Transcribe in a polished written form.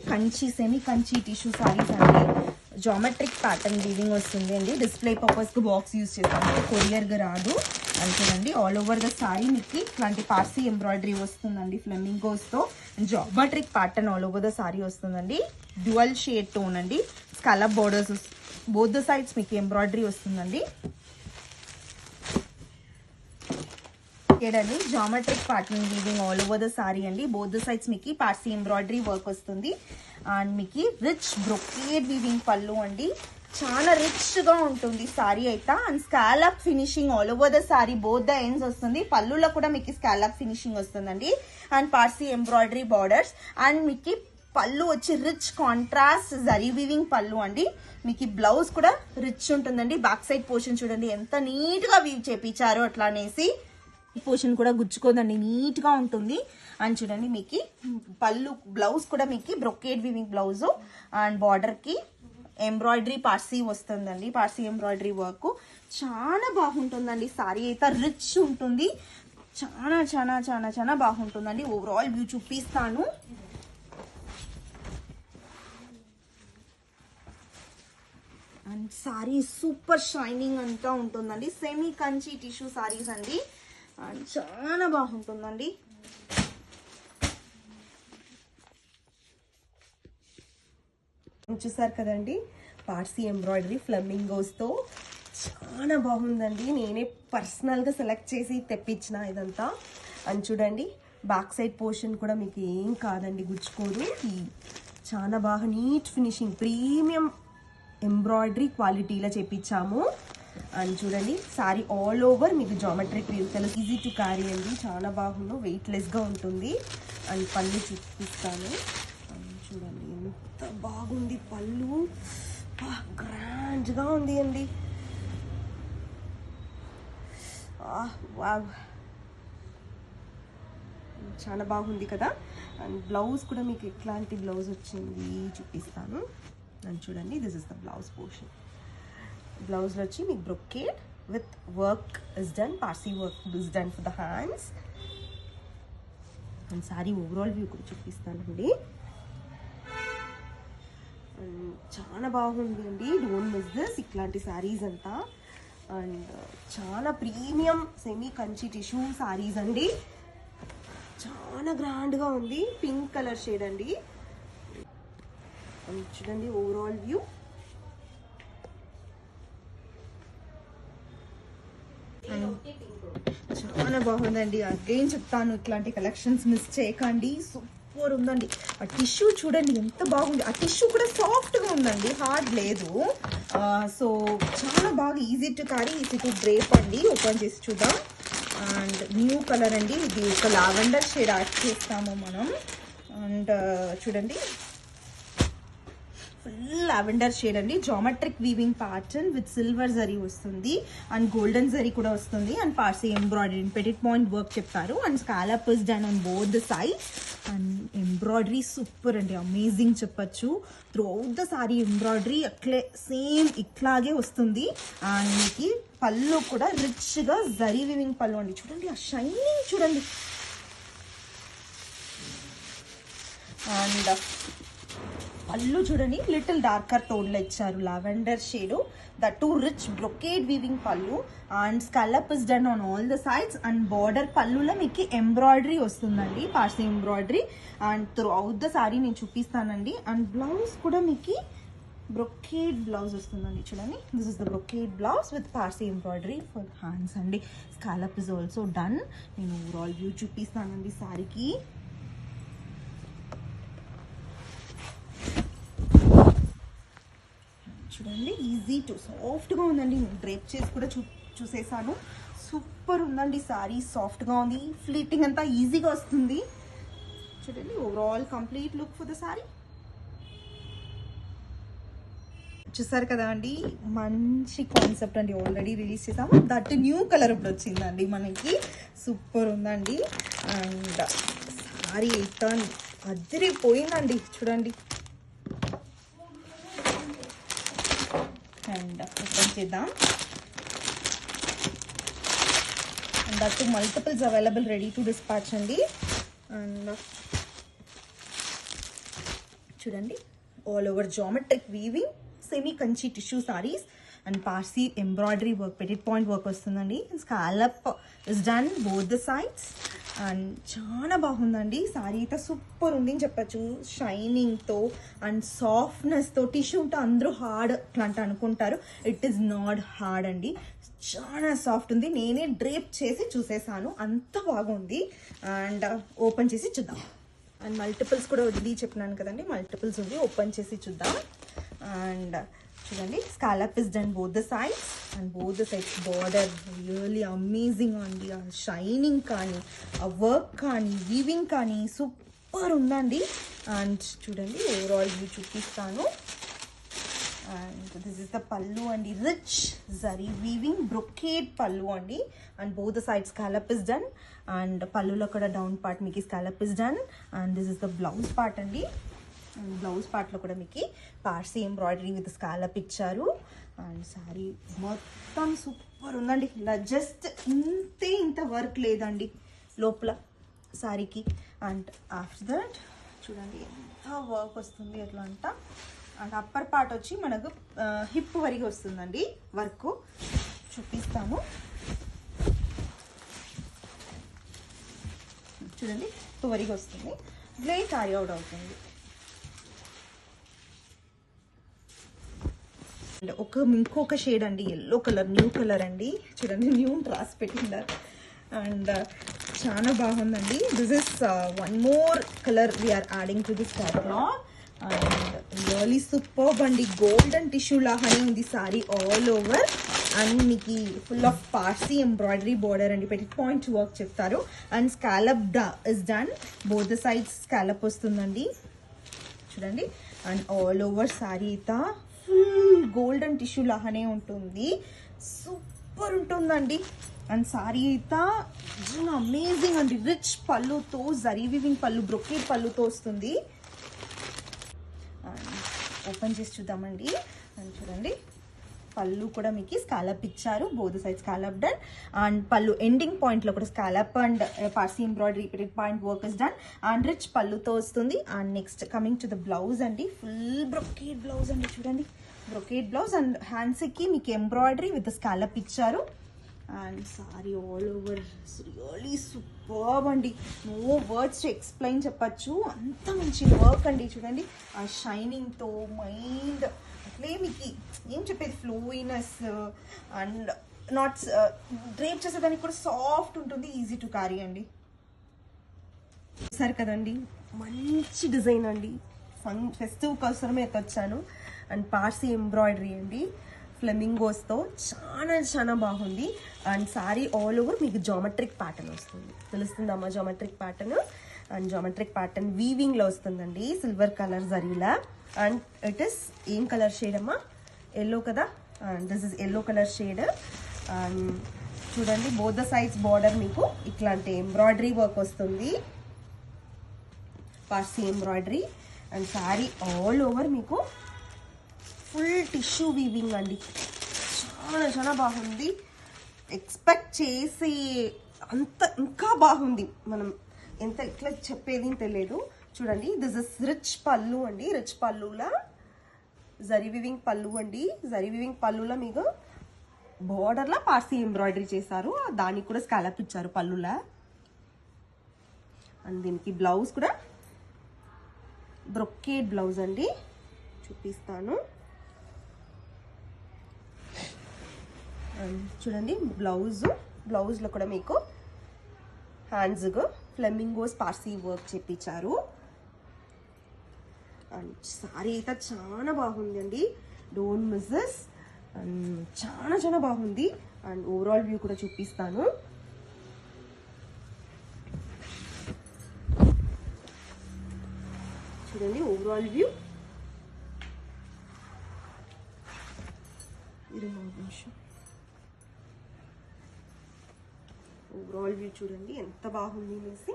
Kanchi semi Kanchi tissue saris అండి. Geometric pattern weaving వస్తుంది అండి. డిస్ప్లే పర్పస్ కి బాక్స్ యూజ్ చేస్తాము, కొరియర్ గా రాదు. అంతేనండి. ఆల్ ఓవర్ ద సారీ మీకు ఇట్లాంటి పార్సీ ఎంబ్రాయిడరీ వస్తుందండి ఫ్లెమింగోస్ తో. Geometric pattern all over the sorry వస్తుందండి. డ్యువల్ షేడ్ టోన్ అండి. Scallop borders both the sides మీకు ఎంబ్రాయిడరీ వస్తుందండి. అండి geometric pattern weaving all over the sorry అండి. బోత్ ద సైడ్స్ మీకు పార్సీ ఎంబ్రాయిడరీ వర్క్ వస్తుంది. అండ్ మీకు రిచ్ బ్రొకేడ్ వీవింగ్ పళ్ళు అండి. చాలా రిచ్ గా ఉంటుంది సారీ అయితే. And scallop finishing all over the sorry both the ends వస్తుంది. పళ్ళులో కూడా మీకు స్కాలప్ ఫినిషింగ్ వస్తుందండి. And Parsi embroidery borders. And మీకు పళ్ళు వచ్చి రిచ్ కాంట్రాస్ట్ జరీ వీవింగ్ పళ్ళు అండి. మీకు బ్లౌజ్ కూడా రిచ్ ఉంటుందండి. బ్యాక్ సైడ్ పోర్షన్ చూడండి ఎంత నీట్ గా వీవ్ చేపించారో. అట్లా అనేసి పోర్షన్ కూడా గుచ్చుకోదండి, నీట్ గా ఉంటుంది. అండ్ చూడండి మీకు పళ్ళు బ్లౌజ్ కూడా మీకు brocade weaving blouse. And border కి ఎంబ్రాయిడరీ పార్సీ వస్తుందండి. పార్సీ ఎంబ్రాయిడరీ వర్క్ చాలా బాగుంటుందండి. సారీ అయితే రిచ్ ఉంటుంది. చాలా చాలా చాలా చాలా బాగుంటుందండి. ఓవరాల్ వ్యూ చూపిస్తాను. అండ్ సారీ సూపర్ షైనింగ్ అంతా ఉంటుందండి. సెమీ కంచి టిష్యూ సారీస్ అండి. అండ్ చాలా బాగుంటుందండి. చూసారు కదండి పార్సీ ఎంబ్రాయిడరీ ఫ్లెమింగోస్ తో చాలా బాగుందండి. నేనే పర్సనల్ గా సెలెక్ట్ చేసి తెప్పించిన ఇదంతా. అండ్ చూడండి బ్యాక్ సైడ్ పోర్షన్ కూడా మీకు ఏం కాదండి, గుచ్చుకోదు. చాలా బాగా నీట్ ఫినిషింగ్ ప్రీమియం ఎంబ్రాయిడరీ క్వాలిటీలో చేపించాము. అండ్ చూడండి సారీ ఆల్ ఓవర్ మీకు జామెట్రిక్ వీవ్ తెలుసు. ఈజీ టు క్యారీ అండి. చాలా బాగుంది, వెయిట్ లెస్ గా ఉంటుంది. అండ్ పళ్ళు చూపిస్తాను. చూడండి ఎంత బాగుంది పళ్ళు, గ్రాండ్ గా ఉంది అండి. చాలా బాగుంది కదా. అండ్ బ్లౌజ్ కూడా మీకు ఎట్లాంటి బ్లౌజ్ వచ్చింది చూపిస్తాను. అండ్ చూడండి this is the blouse portion. Blouse వచ్చి మీకు brocade with work is done, Parsi work is done for the hands. And sorry overall view కూడా చూపిస్తానండి. అండ్ చాలా బాగుంది అండి. డోంట్ మిస్ దిస్ ఇట్లాంటి సారీస్ అంతా. అండ్ చాలా premium semi Kanchi tissue saris అండి. చాలా గ్రాండ్గా ఉంది. పింక్ కలర్ షేడ్ అండి. అండ్ చూడండి ఓవరాల్ వ్యూ. చాలా బాగుందండి. అగైన్ చెప్తాను ఇట్లాంటి కలెక్షన్స్ మిస్ చేయకండి. సూపర్ ఉందండి. ఆ టిష్యూ చూడండి ఎంత బాగుంది. ఆ టిష్యూ కూడా సాఫ్ట్ గా ఉందండి, హార్డ్ లేదు. సో చాలా బాగా easy to carry, easy to drape అండి. ఓపెన్ చేసి చూద్దాం. అండ్ న్యూ కలర్ అండి. ఇది ఒక లావెండర్ షేడ్ యాడ్ చేస్తాము మనం. అండ్ చూడండి ఫుల్ లావెండర్ షేడ్ అండి. Geometric weaving pattern with silver zari వస్తుంది. అండ్ గోల్డెన్ జరీ కూడా వస్తుంది. And Parsi embroidery petit point work చెప్తారు. And scallop is done on both the side. And embroidery super అండి, అమేజింగ్ చెప్పచ్చు. Throughout the sari embroidery అట్లే same ఇట్లాగే వస్తుంది. అండ్ మీకు పళ్ళు కూడా రిచ్ గా జరీ వీవింగ్ పళ్ళు అండి. చూడండి ఆ షైనింగ్ చూడండి. అండ్ పళ్ళు చూడండి లిటిల్ డార్కర్ టోన్ లో ఇచ్చారు, lavender shade. That to rich brocade weaving pallu. And scallop is done on all the sides. And border పళ్ళులో మీకు ఎంబ్రాయిడరీ వస్తుందండి, Parsi embroidery. And throughout the sari నేను చూపిస్తానండి. అండ్ బ్లౌజ్ కూడా మీకు బ్రొకేడ్ బ్లౌజ్ వస్తుందండి. చూడండి this is the brocade blouse with Parsi embroidery for hands అండి. Scallop is also done. నేను ఓవరాల్ వ్యూ చూపిస్తానండి సారీకి. చూడండి ఈజీ టు సాఫ్ట్గా ఉందండి. డ్రేప్ చేసి కూడా చూసేసాను. సూపర్ ఉందండి సారీ. సాఫ్ట్గా ఉంది, ఫ్లీటింగ్ అంతా ఈజీగా వస్తుంది. చూడండి overall complete look for the sorry. చూసారు కదా అండి, మంచి కాన్సెప్ట్ అండి. ఆల్రెడీ రిలీజ్ చేసాము. దట్ న్యూ కలర్ ఇప్పుడు వచ్చిందండి మనకి. సూపర్ ఉందండి. అండ్ సారీ అయితే అదిరిపోయిందండి. చూడండి అండ్ ఓపెన్ చేద్దాం. And that multiples available, ready to dispatch అండి. అండ్ చూడండి all over geometric weaving semi Kanchi tissue saris and Parsi embroidery work petit point work వస్తుందండి. Scallop is done both the sides and చాలా బాగుందండి. Sorry అయితే super ఉంది అని చెప్పచ్చు. షైనింగ్తో అండ్ సాఫ్ట్నెస్తో. టిష్యూ ఉంటే అందరూ హార్డ్ అట్లా అనుకుంటారు. ఇట్ ఈస్ నాట్ హార్డ్ అండి, చాలా సాఫ్ట్ ఉంది. నేనే డ్రేప్ చేసి చూసేసాను, అంత బాగుంది. అండ్ ఓపెన్ చేసి చూద్దాం. అండ్ మల్టిపుల్స్ కూడా ఉంది చెప్పినాను కదండి, మల్టిపుల్స్ ఉంది. ఓపెన్ చేసి చూద్దాం. అండ్ చూడండి scallop is done both the sides and both the sides border really amazing అండి. ఆ షైనింగ్ కానీ, ఆ వర్క్ కానీ, వీవింగ్ కానీ సూపర్ ఉందండి. అండ్ చూడండి ఓవరాల్ వ్యూ చూపిస్తాను. అండ్ దిస్ ఇస్ ద పల్లు అండి, రిచ్ జరీ వీవింగ్ బ్రొకేడ్ పల్లు అండి. And both the side scallop is done and పల్లులో కూడా డౌన్ పార్ట్ మీకు scallop is done. And this is the blouse part అండి. అండ్ బ్లౌజ్ పార్ట్లో కూడా మీకు పార్సీ ఎంబ్రాయిడరీ విత్ స్కాలప్ ఇచ్చారు. అండ్ సారీ మొత్తం సూపర్ ఉందండి. ఇలా జస్ట్ ఇంత వర్క్ లేదండి లోపల సారీకి. అండ్ ఆఫ్టర్ దట్ చూడండి ఎంత వర్క్ వస్తుంది ఎట్లా అంట. అండ్ అప్పర్ పార్ట్ వచ్చి మనకు హిప్ వరకు వస్తుందండి వర్క్. చూపిస్తాను చూడండి, హిప్ వరకు వస్తుంది. గ్లే క్యారీ అవుట్ అవుతుంది. ఇంకొక షేడ్ అండి, ఎల్లో కలర్, న్యూ కలర్ అండి. చూడండి న్యూ రాసి పెట్టిండారు. అండ్ చాలా బాగుందండి. This is one more colour we are adding to this catalogue. And really superb అండి. గోల్డెన్ టిష్యూ లాగానే ఉంది సారీ ఆల్ ఓవర్. అండ్ మీకు full of Parsi embroidery border అండి, పెటిట్ పాయింట్ వర్క్ చెప్తారు. And scallop is done both the sides scallop వస్తుందండి చూడండి. And all over sari అయితే full golden tissue లాగానే ఉంటుంది, సూపర్ ఉంటుందండి. అండ్ సారీ అయితే అమేజింగ్ అండి. రిచ్ పళ్ళుతో జరీ వీవింగ్ పళ్ళు, బ్రొకేడ్ పళ్ళుతో వస్తుంది. ఓపెన్ చేసి చూద్దామండి. అండ్ చూడండి పళ్ళు కూడా మీకు స్కాలప్ ఇచ్చారు, both side scallop done. And pallu ending point లో కూడా scallop and Parsi embroidery petit point work is done and rich పళ్ళుతో వస్తుంది. And next coming to the blouse అండి, ఫుల్ బ్రొకేడ్ బ్లౌజ్ అండి. చూడండి బ్రొకేడ్ బ్లౌజ్ అండ్ హ్యాండ్స్ కి మీకు ఎంబ్రాయిడరీ విత్ స్కాలప్ ఇచ్చారు. And sari all over really superb అండి. No words to explain చెప్పచ్చు, అంత మంచి వర్క్ అండి. చూడండి ఆ షైనింగ్తో మైండ్ అట్లే మీకు ఏం చెప్పేది, ఫ్లోయినెస్ అండ్ నాట్ డ్రేప్ చేసేదానికి కూడా సాఫ్ట్ ఉంటుంది, ఈజీ టు క్యారీ అండి. సరే కదండి, మంచి డిజైన్ అండి. ఫెస్టివ్ కోసమే ఎత్తొచ్చాను. అండ్ పార్సీ ఎంబ్రాయిడరీ అండి, ఫ్లెమింగోస్తో చాలా బాగుంది. అండ్ సారీ ఆల్ ఓవర్ మీకు జామెట్రిక్ ప్యాటర్న్ వస్తుంది, తెలుస్తుందమ్మా geometric pattern. And geometric pattern వీవింగ్లో వస్తుందండి, సిల్వర్ కలర్ జరీలా. అండ్ ఇట్ ఇస్ ఏం కలర్ షేడ్ అమ్మా, ఎల్లో కదా. And this is yellow colour shade. And చూడండి బోత్ ద సైడ్స్ బార్డర్ మీకు ఇట్లాంటి ఎంబ్రాయిడరీ వర్క్ వస్తుంది, Parsi embroidery. And sari all over మీకు ఫుల్ టిష్యూ వీవింగ్ అండి, చాలా బాగుంది. ఎక్స్పెక్ట్ చేసి అంత ఇంకా బాగుంది, మనం ఎంత ఇట్లా చెప్పేది తెలియదు. చూడండి దిస్ ఇస్ రిచ్ పళ్ళు అండి, రిచ్ పళ్ళులా జరీ వీవింగ్ పళ్ళు అండి. జరీ వీవింగ్ పళ్ళులా మీకు బోర్డర్లా పార్సీ ఎంబ్రాయిడరీ చేశారు, దానికి కూడా స్కాలప్ ఇచ్చారు పళ్ళులా. అండ్ దీనికి బ్లౌజ్ కూడా బ్రొకేడ్ బ్లౌజ్ అండి, చూపిస్తాను. చూడండి బ్లౌజ్లో కూడా మీకు హ్యాండ్స్గా ఫ్లెమింగోస్ పార్సీ వర్క్ చేపించారు. అండ్ సారీ అయితే చాలా బాగుంది అండి, డోంట్ మిస్ దిస్. అండ్ చాలా బాగుంది. అండ్ ఓవరాల్ వ్యూ కూడా చూపిస్తాను. చూడండి ఓవరాల్ వ్యూ. ఓవరాల్ వ్యూ చూడండి ఎంత బాగుంది అనేసి.